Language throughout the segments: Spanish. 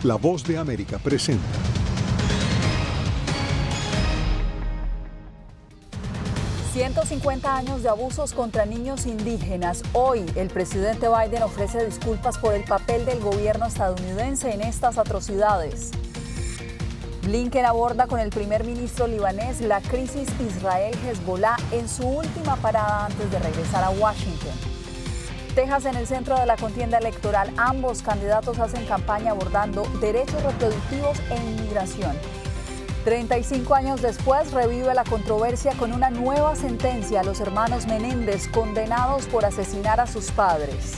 La Voz de América presenta. «150 años de abusos contra niños indígenas». Hoy, el presidente Biden ofrece disculpas por el papel del gobierno estadounidense en estas atrocidades. Blinken aborda con el primer ministro libanés la crisis Israel-Hezbollah en su última parada antes de regresar a Washington. Texas en el centro de la contienda electoral. Ambos candidatos hacen campaña abordando derechos reproductivos e inmigración. 35 años después, revive la controversia con una nueva sentencia a los hermanos Menéndez, condenados por asesinar a sus padres.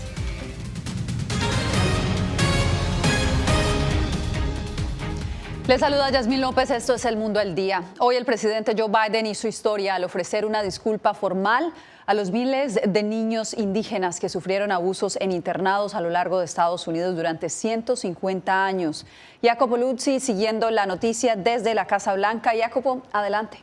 Les saluda Yasmín López, esto es El Mundo al Día. Hoy el presidente Joe Biden hizo historia al ofrecer una disculpa formal a los miles de niños indígenas que sufrieron abusos en internados a lo largo de Estados Unidos durante 150 años. Jacopo Luzzi siguiendo la noticia desde la Casa Blanca. Jacopo, adelante.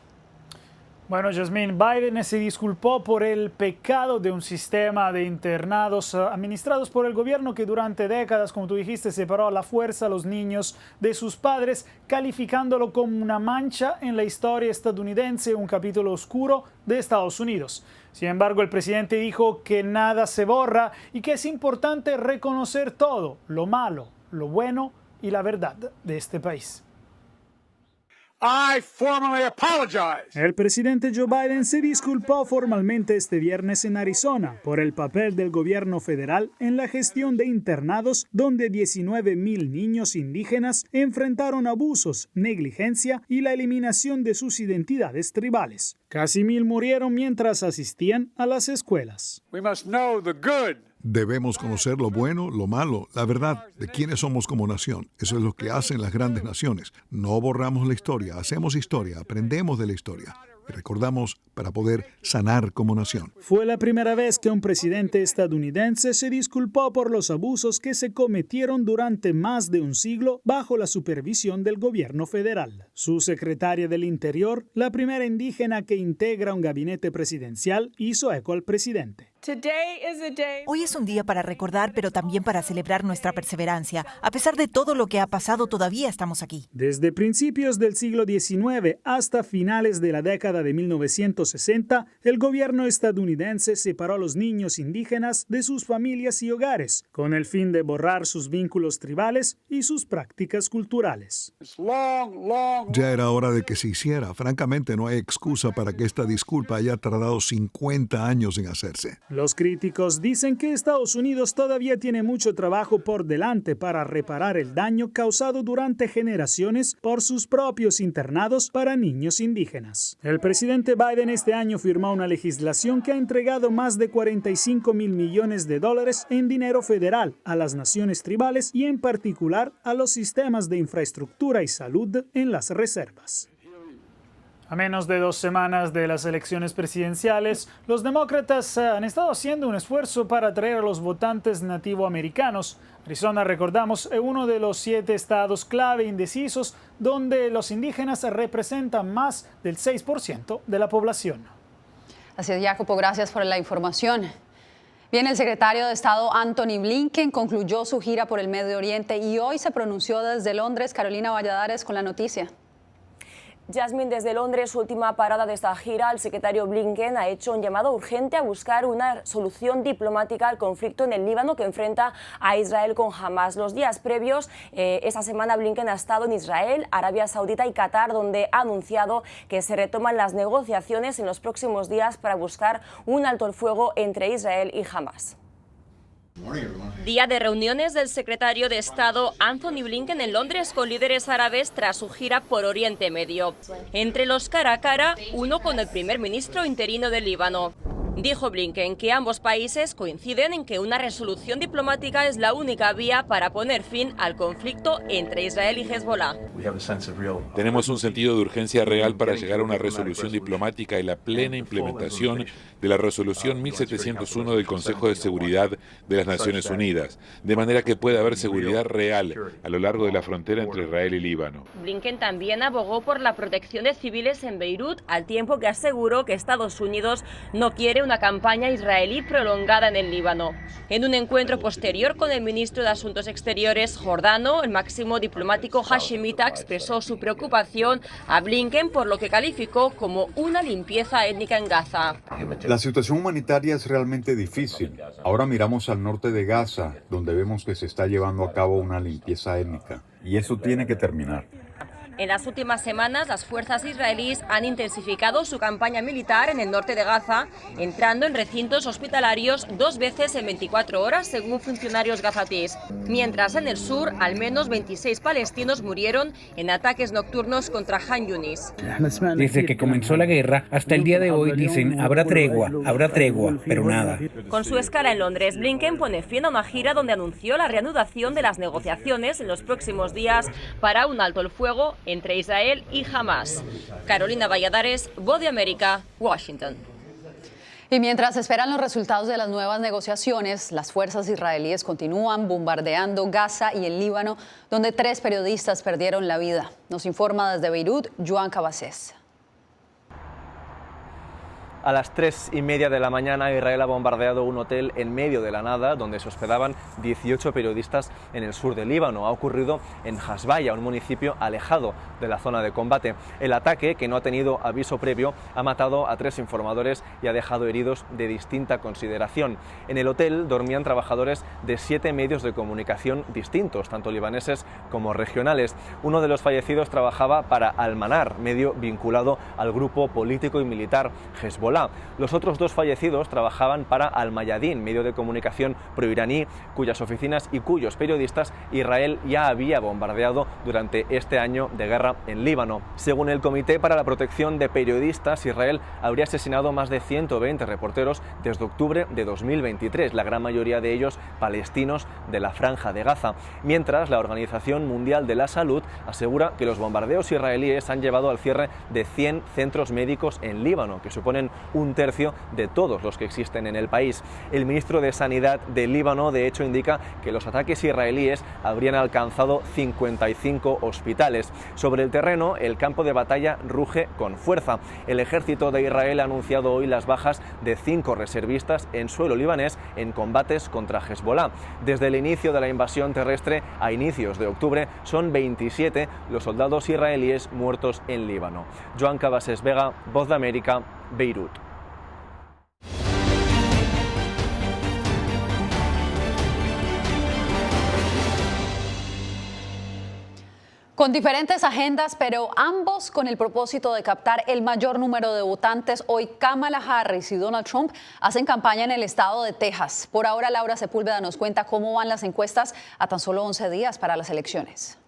Bueno, Yasmín, Biden se disculpó por el pecado de un sistema de internados administrados por el gobierno que durante décadas, como tú dijiste, separó a la fuerza a los niños de sus padres, calificándolo como una mancha en la historia estadounidense, un capítulo oscuro de Estados Unidos. Sin embargo, el presidente dijo que nada se borra y que es importante reconocer todo, lo malo, lo bueno y la verdad de este país. El presidente Joe Biden se disculpó formalmente este viernes en Arizona por el papel del gobierno federal en la gestión de internados donde 19,000 niños indígenas enfrentaron abusos, negligencia y la eliminación de sus identidades tribales. Casi 1,000 murieron mientras asistían a las escuelas. Debemos conocer lo bueno, lo malo, la verdad de quiénes somos como nación. Eso es lo que hacen las grandes naciones. No borramos la historia, hacemos historia, aprendemos de la historia y recordamos para poder sanar como nación. Fue la primera vez que un presidente estadounidense se disculpó por los abusos que se cometieron durante más de un siglo bajo la supervisión del gobierno federal. Su secretaria del Interior, la primera indígena que integra un gabinete presidencial, hizo eco al presidente. Hoy es un día para recordar, pero también para celebrar nuestra perseverancia. A pesar de todo lo que ha pasado, todavía estamos aquí. Desde principios del siglo XIX hasta finales de la década de 1960, el gobierno estadounidense separó a los niños indígenas de sus familias y hogares, con el fin de borrar sus vínculos tribales y sus prácticas culturales. Ya era hora de que se hiciera. Francamente, no hay excusa para que esta disculpa haya tardado 50 años en hacerse. Los críticos dicen que Estados Unidos todavía tiene mucho trabajo por delante para reparar el daño causado durante generaciones por sus propios internados para niños indígenas. El presidente Biden este año firmó una legislación que ha entregado más de 45,000 millones de dólares en dinero federal a las naciones tribales y en particular a los sistemas de infraestructura y salud en las reservas. A menos de 2 semanas de las elecciones presidenciales, los demócratas han estado haciendo un esfuerzo para atraer a los votantes nativoamericanos. Arizona, recordamos, es uno de los 7 estados clave indecisos donde los indígenas representan más del 6% de la población. Así es, Jacopo, gracias por la información. Bien, el secretario de Estado Antony Blinken concluyó su gira por el Medio Oriente y hoy se pronunció desde Londres. Carolina Valladares con la noticia. Yasmín, desde Londres, su última parada de esta gira, el secretario Blinken ha hecho un llamado urgente a buscar una solución diplomática al conflicto en el Líbano que enfrenta a Israel con Hamas. Los días previos, esta semana Blinken ha estado en Israel, Arabia Saudita y Qatar, donde ha anunciado que se retoman las negociaciones en los próximos días para buscar un alto el fuego entre Israel y Hamas. Día de reuniones del secretario de Estado Antony Blinken en Londres con líderes árabes tras su gira por Oriente Medio. Entre los cara a cara, uno con el primer ministro interino del Líbano. Dijo Blinken que ambos países coinciden en que una resolución diplomática es la única vía para poner fin al conflicto entre Israel y Hezbollah. Tenemos un sentido de urgencia real para llegar a una resolución diplomática y la plena implementación de la resolución 1701 del Consejo de Seguridad de las Naciones Unidas, de manera que pueda haber seguridad real a lo largo de la frontera entre Israel y Líbano. Blinken también abogó por la protección de civiles en Beirut, al tiempo que aseguró que Estados Unidos no quiere requiere una campaña israelí prolongada en el Líbano. En un encuentro posterior con el ministro de Asuntos Exteriores jordano, el máximo diplomático hashemita expresó su preocupación a Blinken por lo que calificó como una limpieza étnica en Gaza. La situación humanitaria es realmente difícil. Ahora miramos al norte de Gaza, donde vemos que se está llevando a cabo una limpieza étnica. Y eso tiene que terminar. En las últimas semanas, las fuerzas israelíes han intensificado su campaña militar en el norte de Gaza, entrando en recintos hospitalarios 2 veces en 24 horas, según funcionarios gazatíes. Mientras en el sur, al menos 26 palestinos murieron en ataques nocturnos contra Han Yunis. Desde que comenzó la guerra hasta el día de hoy dicen habrá tregua, pero nada. Con su escala en Londres, Blinken pone fin a una gira donde anunció la reanudación de las negociaciones en los próximos días para un alto el fuego entre Israel y Hamás. Carolina Valladares, Voz de América, Washington. Y mientras esperan los resultados de las nuevas negociaciones, las fuerzas israelíes continúan bombardeando Gaza y el Líbano, donde 3 periodistas perdieron la vida. Nos informa desde Beirut, Joan Cabasés. A las 3:30 de la mañana, Israel ha bombardeado un hotel en medio de la nada, donde se hospedaban 18 periodistas en el sur del Líbano. Ha ocurrido en Hasbaya, un municipio alejado de la zona de combate. El ataque, que no ha tenido aviso previo, ha matado a 3 informadores y ha dejado heridos de distinta consideración. En el hotel dormían trabajadores de 7 medios de comunicación distintos, tanto libaneses como regionales. Uno de los fallecidos trabajaba para Al-Manar, medio vinculado al grupo político y militar Hezbollah. Los otros 2 fallecidos trabajaban para Al-Mayadin, medio de comunicación proiraní, cuyas oficinas y cuyos periodistas Israel ya había bombardeado durante este año de guerra en Líbano. Según el Comité para la Protección de Periodistas, Israel habría asesinado más de 120 reporteros desde octubre de 2023, la gran mayoría de ellos palestinos de la Franja de Gaza. Mientras, la Organización Mundial de la Salud asegura que los bombardeos israelíes han llevado al cierre de 100 centros médicos en Líbano, que suponen 1/3 de todos los que existen en el país. El ministro de Sanidad del Líbano, de hecho, indica que los ataques israelíes habrían alcanzado 55 hospitales. Sobre el terreno, el campo de batalla ruge con fuerza. El ejército de Israel ha anunciado hoy las bajas de 5 reservistas en suelo libanés en combates contra Hezbollah. Desde el inicio de la invasión terrestre a inicios de octubre, son 27 los soldados israelíes muertos en Líbano. Joan Cabasés Vega, Voz de América, Beirut. Con diferentes agendas, pero ambos con el propósito de captar el mayor número de votantes, hoy Kamala Harris y Donald Trump hacen campaña en el estado de Texas. Por ahora, Laura Sepúlveda nos cuenta cómo van las encuestas a tan solo 11 días para las elecciones.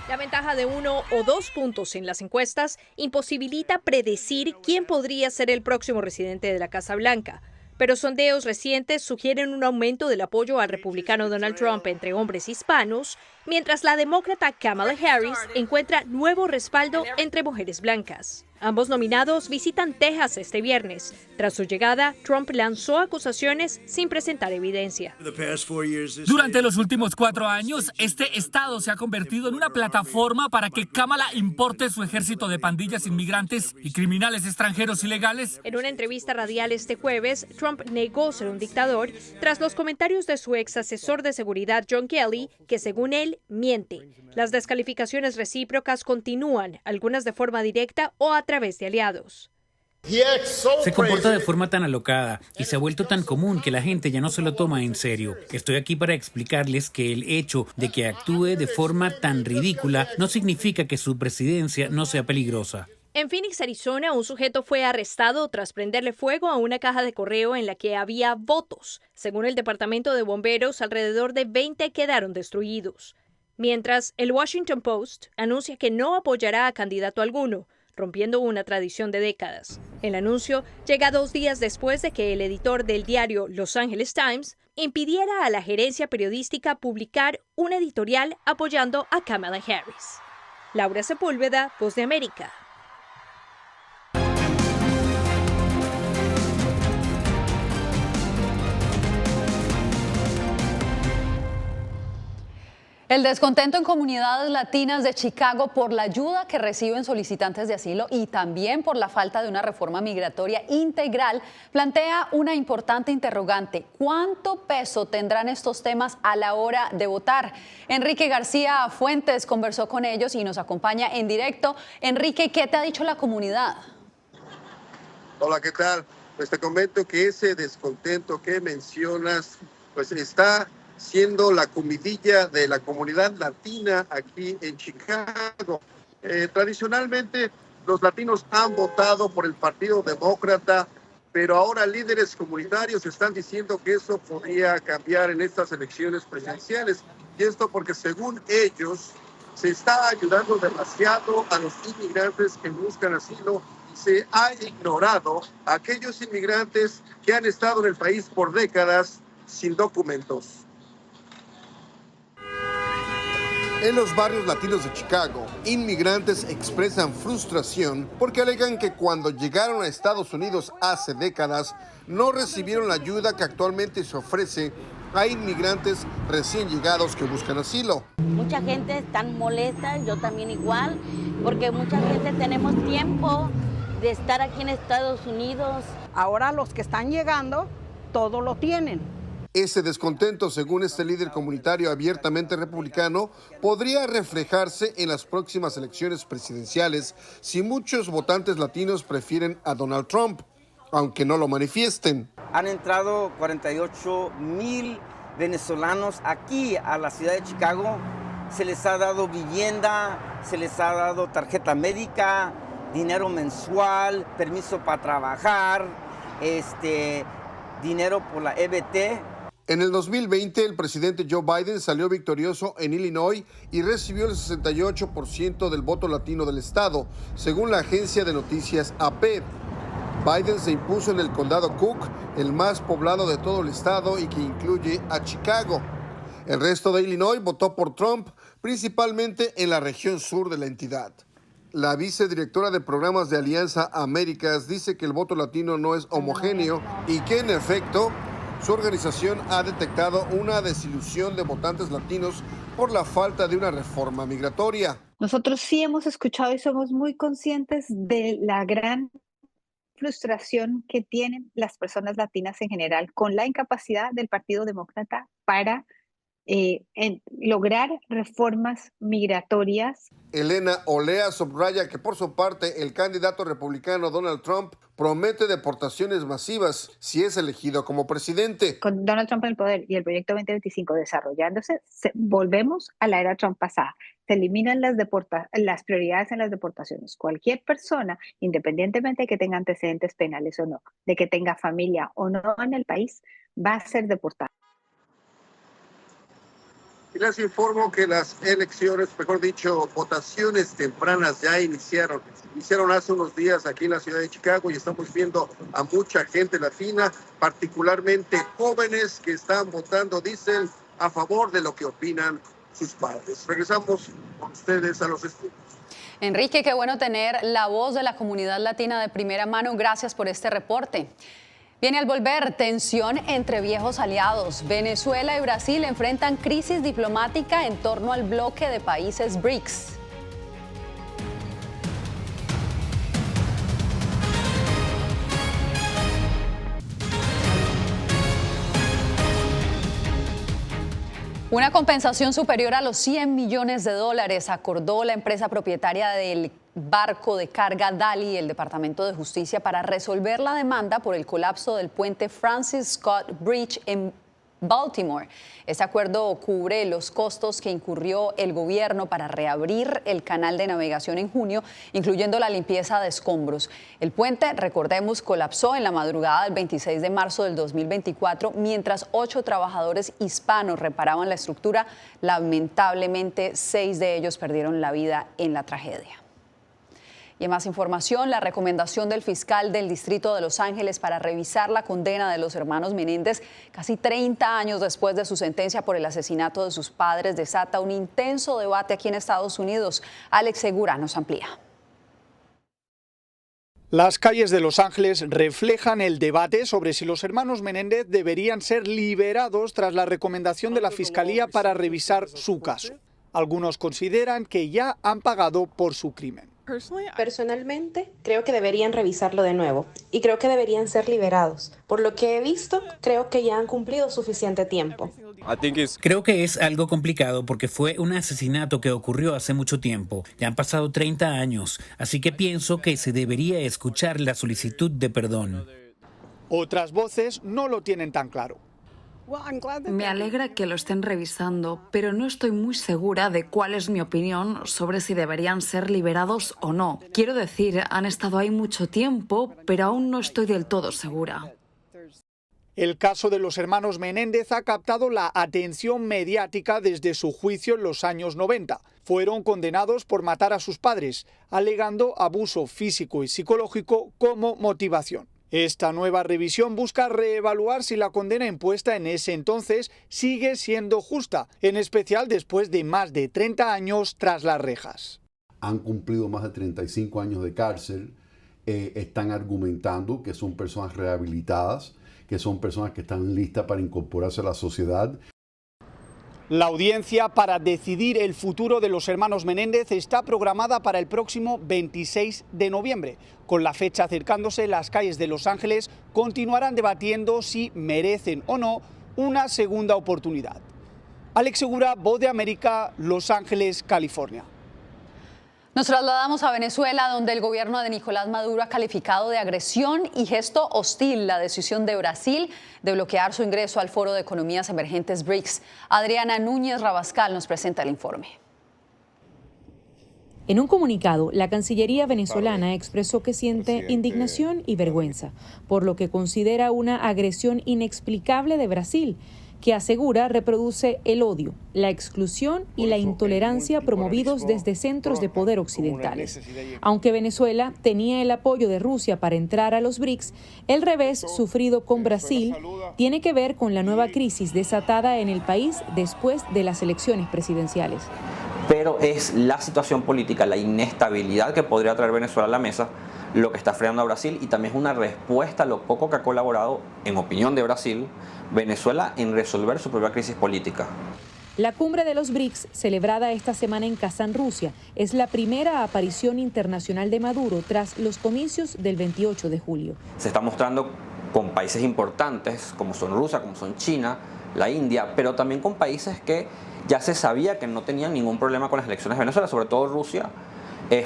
La ventaja de 1 o 2 puntos en las encuestas imposibilita predecir quién podría ser el próximo residente de la Casa Blanca. Pero sondeos recientes sugieren un aumento del apoyo al republicano Donald Trump entre hombres hispanos, mientras la demócrata Kamala Harris encuentra nuevo respaldo entre mujeres blancas. Ambos nominados visitan Texas este viernes. Tras su llegada, Trump lanzó acusaciones sin presentar evidencia. Durante los últimos 4 años, este estado se ha convertido en una plataforma para que Kamala importe su ejército de pandillas inmigrantes y criminales extranjeros ilegales. En una entrevista radial este jueves, Trump negó ser un dictador tras los comentarios de su ex asesor de seguridad John Kelly, que según él miente. Las descalificaciones recíprocas continúan, algunas de forma directa o a través de aliados. Se comporta de forma tan alocada y se ha vuelto tan común que la gente ya no se lo toma en serio. Estoy aquí para explicarles que el hecho de que actúe de forma tan ridícula no significa que su presidencia no sea peligrosa. En Phoenix, Arizona, un sujeto fue arrestado tras prenderle fuego a una caja de correo en la que había votos. Según el Departamento de Bomberos, alrededor de 20 quedaron destruidos. Mientras, el Washington Post anuncia que no apoyará a candidato alguno, rompiendo una tradición de décadas. El anuncio llega 2 días después de que el editor del diario Los Angeles Times impidiera a la gerencia periodística publicar un editorial apoyando a Kamala Harris. Laura Sepúlveda, Voz de América. El descontento en comunidades latinas de Chicago por la ayuda que reciben solicitantes de asilo y también por la falta de una reforma migratoria integral plantea una importante interrogante. ¿Cuánto peso tendrán estos temas a la hora de votar? Enrique García Fuentes conversó con ellos y nos acompaña en directo. Enrique, ¿qué te ha dicho la comunidad? Hola, ¿qué tal? Pues te comento que ese descontento que mencionas pues está siendo la comidilla de la comunidad latina aquí en Chicago. Tradicionalmente los latinos han votado por el Partido Demócrata, pero ahora líderes comunitarios están diciendo que eso podría cambiar en estas elecciones presidenciales. Y esto porque según ellos se está ayudando demasiado a los inmigrantes que buscan asilo y se ha ignorado a aquellos inmigrantes que han estado en el país por décadas sin documentos. En los barrios latinos de Chicago, inmigrantes expresan frustración porque alegan que cuando llegaron a Estados Unidos hace décadas no recibieron la ayuda que actualmente se ofrece a inmigrantes recién llegados que buscan asilo. Mucha gente está molesta, yo también igual, porque mucha gente tenemos tiempo de estar aquí en Estados Unidos. Ahora los que están llegando, todo lo tienen. Ese descontento, según este líder comunitario abiertamente republicano, podría reflejarse en las próximas elecciones presidenciales si muchos votantes latinos prefieren a Donald Trump, aunque no lo manifiesten. Han entrado 48,000 venezolanos aquí a la ciudad de Chicago. Se les ha dado vivienda, se les ha dado tarjeta médica, dinero mensual, permiso para trabajar, dinero por la EBT. En el 2020, el presidente Joe Biden salió victorioso en Illinois y recibió el 68% del voto latino del estado, según la agencia de noticias AP. Biden se impuso en el condado Cook, el más poblado de todo el estado y que incluye a Chicago. El resto de Illinois votó por Trump, principalmente en la región sur de la entidad. La vicedirectora de programas de Alianza Américas dice que el voto latino no es homogéneo y que, en efecto, su organización ha detectado una desilusión de votantes latinos por la falta de una reforma migratoria. Nosotros sí hemos escuchado y somos muy conscientes de la gran frustración que tienen las personas latinas en general con la incapacidad del Partido Demócrata para lograr reformas migratorias. Elena Olea subraya que por su parte el candidato republicano Donald Trump promete deportaciones masivas si es elegido como presidente. Con Donald Trump en el poder y el proyecto 2025 desarrollándose, volvemos a la era Trump pasada. Se eliminan las prioridades en las deportaciones. Cualquier persona, independientemente de que tenga antecedentes penales o no, de que tenga familia o no en el país, va a ser deportada. Y les informo que las elecciones, mejor dicho, votaciones tempranas ya iniciaron. Iniciaron hace unos días aquí en la ciudad de Chicago y estamos viendo a mucha gente latina, particularmente jóvenes que están votando, dicen, a favor de lo que opinan sus padres. Regresamos con ustedes a los estudios. Enrique, qué bueno tener la voz de la comunidad latina de primera mano. Gracias por este reporte. Viene al volver tensión entre viejos aliados. Venezuela y Brasil enfrentan crisis diplomática en torno al bloque de países BRICS. Una compensación superior a los $100 millones acordó la empresa propietaria del barco de carga Dali, el Departamento de Justicia, para resolver la demanda por el colapso del puente Francis Scott Bridge en Baltimore. Este acuerdo cubre los costos que incurrió el gobierno para reabrir el canal de navegación en junio, incluyendo la limpieza de escombros. El puente, recordemos, colapsó en la madrugada del 26 de marzo del 2024, mientras 8 trabajadores hispanos reparaban la estructura. Lamentablemente, 6 de ellos perdieron la vida en la tragedia. Y en más información, la recomendación del fiscal del Distrito de Los Ángeles para revisar la condena de los hermanos Menéndez casi 30 años después de su sentencia por el asesinato de sus padres desata un intenso debate aquí en Estados Unidos. Alex Segura nos amplía. Las calles de Los Ángeles reflejan el debate sobre si los hermanos Menéndez deberían ser liberados tras la recomendación de la Fiscalía para revisar su caso. Algunos consideran que ya han pagado por su crimen. Personalmente, creo que deberían revisarlo de nuevo y creo que deberían ser liberados. Por lo que he visto, creo que ya han cumplido suficiente tiempo. Creo que es algo complicado porque fue un asesinato que ocurrió hace mucho tiempo. Ya han pasado 30 años, así que pienso que se debería escuchar la solicitud de perdón. Otras voces no lo tienen tan claro. Me alegra que lo estén revisando, pero no estoy muy segura de cuál es mi opinión sobre si deberían ser liberados o no. Quiero decir, han estado ahí mucho tiempo, pero aún no estoy del todo segura. El caso de los hermanos Menéndez ha captado la atención mediática desde su juicio en los años 90. Fueron condenados por matar a sus padres, alegando abuso físico y psicológico como motivación. Esta nueva revisión busca reevaluar si la condena impuesta en ese entonces sigue siendo justa, en especial después de más de 30 años tras las rejas. Han cumplido más de 35 años de cárcel, están argumentando que son personas rehabilitadas, que son personas que están listas para incorporarse a la sociedad. La audiencia para decidir el futuro de los hermanos Menéndez está programada para el próximo 26 de noviembre. Con la fecha acercándose, las calles de Los Ángeles continuarán debatiendo si merecen o no una segunda oportunidad. Alex Segura, Voz de América, Los Ángeles, California. Nos trasladamos a Venezuela, donde el gobierno de Nicolás Maduro ha calificado de agresión y gesto hostil la decisión de Brasil de bloquear su ingreso al Foro de Economías Emergentes BRICS. Adriana Núñez Rabascal nos presenta el informe. En un comunicado, la Cancillería venezolana expresó que siente indignación y vergüenza por lo que considera una agresión inexplicable de Brasil, que asegura reproduce el odio, la exclusión y la intolerancia promovidos desde centros de poder occidentales. Aunque Venezuela tenía el apoyo de Rusia para entrar a los BRICS, el revés sufrido con Brasil tiene que ver con la nueva crisis desatada en el país después de las elecciones presidenciales. Pero es la situación política, la inestabilidad que podría traer Venezuela a la mesa, lo que está frenando a Brasil, y también es una respuesta a lo poco que ha colaborado, en opinión de Brasil, Venezuela en resolver su propia crisis política. La cumbre de los BRICS, celebrada esta semana en Kazán, Rusia, es la primera aparición internacional de Maduro tras los comicios del 28 de julio. Se está mostrando con países importantes, como son Rusia, como son China, la India, pero también con países que ya se sabía que no tenían ningún problema con las elecciones de Venezuela, sobre todo Rusia.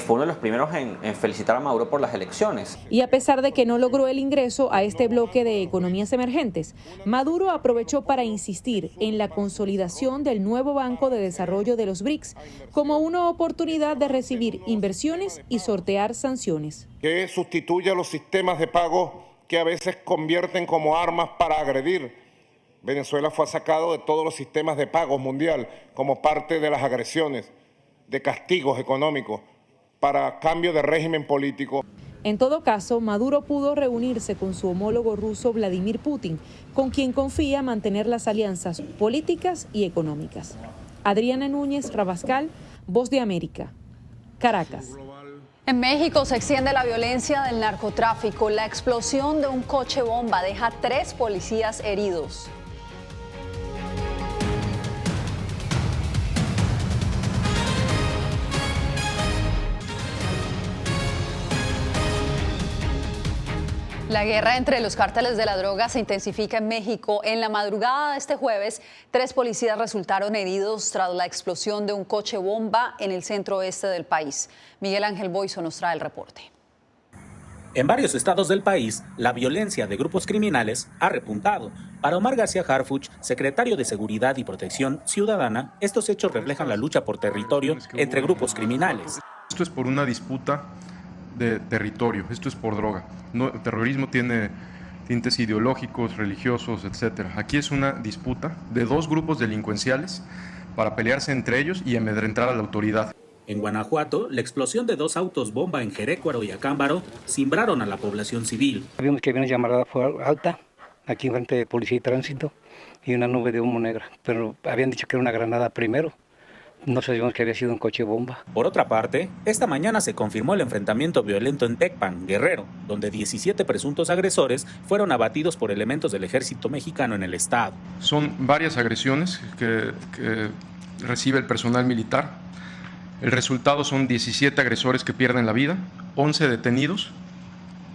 Fue uno de los primeros en felicitar a Maduro por las elecciones. Y a pesar de que no logró el ingreso a este bloque de economías emergentes, Maduro aprovechó para insistir en la consolidación del nuevo Banco de Desarrollo de los BRICS como una oportunidad de recibir inversiones y sortear sanciones. Que sustituya los sistemas de pago que a veces convierten como armas para agredir. Venezuela fue sacado de todos los sistemas de pagos mundial como parte de las agresiones, de castigos económicos, para cambio de régimen político. En todo caso, Maduro pudo reunirse con su homólogo ruso Vladimir Putin, con quien confía mantener las alianzas políticas y económicas. Adriana Núñez Rabascal, Voz de América, Caracas. En México se extiende la violencia del narcotráfico. La explosión de un coche bomba deja 3 policías heridos. La guerra entre los cárteles de la droga se intensifica en México. En la madrugada de este jueves, 3 policías resultaron heridos tras la explosión de un coche bomba en el centro oeste del país. Miguel Ángel Boiso nos trae el reporte. En varios estados del país, la violencia de grupos criminales ha repuntado. Para Omar García Harfuch, secretario de Seguridad y Protección Ciudadana, estos hechos reflejan la lucha por territorio entre grupos criminales. Esto es por una disputa de territorio, esto es por droga. No, el terrorismo tiene tintes ideológicos, religiosos, etc. Aquí es una disputa de 2 grupos delincuenciales para pelearse entre ellos y amedrentar a la autoridad. En Guanajuato, la explosión de 2 autos bomba en Jerécuaro y Acámbaro cimbraron a la población civil. Vimos que había una llamarada alta aquí enfrente de Policía y Tránsito y una nube de humo negra, pero habían dicho que era una granada primero, No sabíamos que había sido un coche bomba. Por otra parte, esta mañana se confirmó el enfrentamiento violento en Tecpan, Guerrero, donde 17 presuntos agresores fueron abatidos por elementos del ejército mexicano en el estado. Son varias agresiones que recibe el personal militar. El resultado son 17 agresores que pierden la vida, 11 detenidos,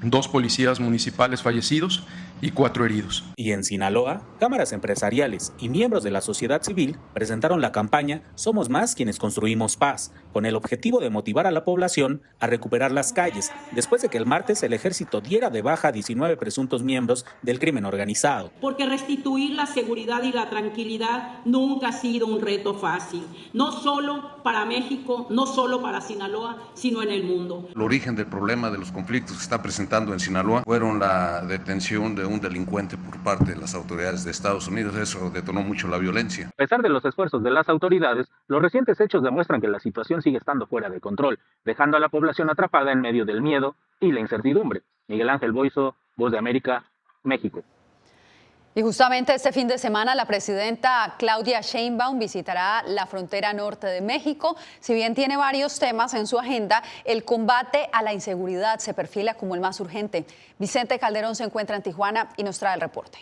2 policías municipales fallecidos y 4 heridos. Y en Sinaloa, cámaras empresariales y miembros de la sociedad civil presentaron la campaña Somos Más quienes construimos paz, con el objetivo de motivar a la población a recuperar las calles, después de que el martes el ejército diera de baja a 19 presuntos miembros del crimen organizado. Porque restituir la seguridad y la tranquilidad nunca ha sido un reto fácil, no solo para México, no solo para Sinaloa, sino en el mundo. El origen del problema de los conflictos que se está presentando en Sinaloa fueron la detención de un delincuente por parte de las autoridades de Estados Unidos. Eso detonó mucho la violencia. A pesar de los esfuerzos de las autoridades, los recientes hechos demuestran que la situación sigue estando fuera de control, dejando a la población atrapada en medio del miedo y la incertidumbre. Miguel Ángel Boiso, Voz de América, México. Y justamente este fin de semana la presidenta Claudia Sheinbaum visitará la frontera norte de México. Si bien tiene varios temas en su agenda, el combate a la inseguridad se perfila como el más urgente. Vicente Calderón se encuentra en Tijuana y nos trae el reporte.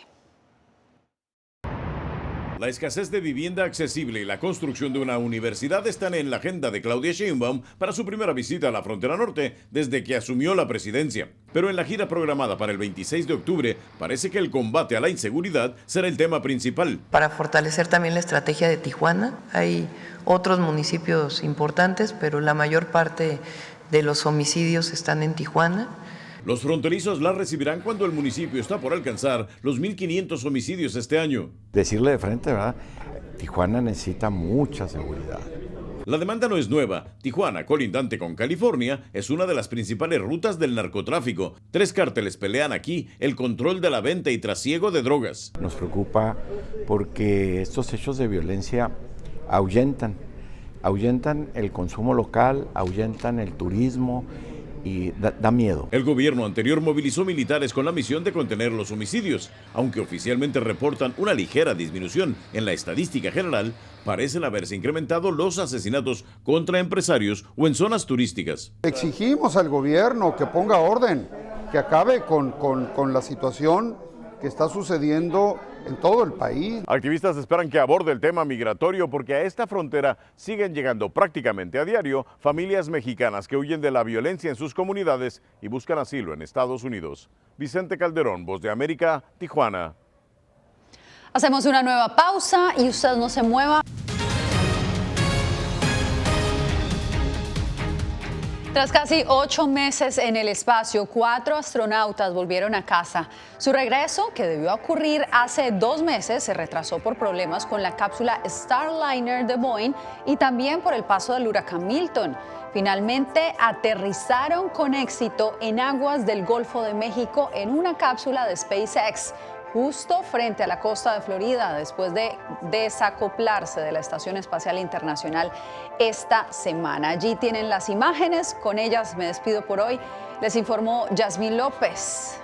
La escasez de vivienda accesible y la construcción de una universidad están en la agenda de Claudia Sheinbaum para su primera visita a la frontera norte desde que asumió la presidencia. Pero en la gira programada para el 26 de octubre parece que el combate a la inseguridad será el tema principal. Para fortalecer también la estrategia de Tijuana, hay otros municipios importantes, pero la mayor parte de los homicidios están en Tijuana. Los fronterizos la recibirán cuando el municipio está por alcanzar los 1.500 homicidios este año. Decirle de frente, ¿verdad? Tijuana necesita mucha seguridad. La demanda no es nueva. Tijuana, colindante con California, es una de las principales rutas del narcotráfico. 3 cárteles pelean aquí el control de la venta y trasiego de drogas. Nos preocupa porque estos hechos de violencia ahuyentan el consumo local, ahuyentan el turismo, y da miedo. El gobierno anterior movilizó militares con la misión de contener los homicidios. Aunque oficialmente reportan una ligera disminución en la estadística general, parecen haberse incrementado los asesinatos contra empresarios o en zonas turísticas. Exigimos al gobierno que ponga orden, que acabe con la situación que está sucediendo en todo el país. Activistas esperan que aborde el tema migratorio porque a esta frontera siguen llegando prácticamente a diario familias mexicanas que huyen de la violencia en sus comunidades y buscan asilo en Estados Unidos. Vicente Calderón, Voz de América, Tijuana. Hacemos una nueva pausa y usted no se mueva. Tras casi 8 meses en el espacio, 4 astronautas volvieron a casa. Su regreso, que debió ocurrir hace 2 meses, se retrasó por problemas con la cápsula Starliner de Boeing y también por el paso del huracán Milton. Finalmente aterrizaron con éxito en aguas del Golfo de México en una cápsula de SpaceX, justo frente a la costa de Florida, después de desacoplarse de la Estación Espacial Internacional esta semana. Allí tienen las imágenes, con ellas me despido por hoy. Les informó Yasmín López.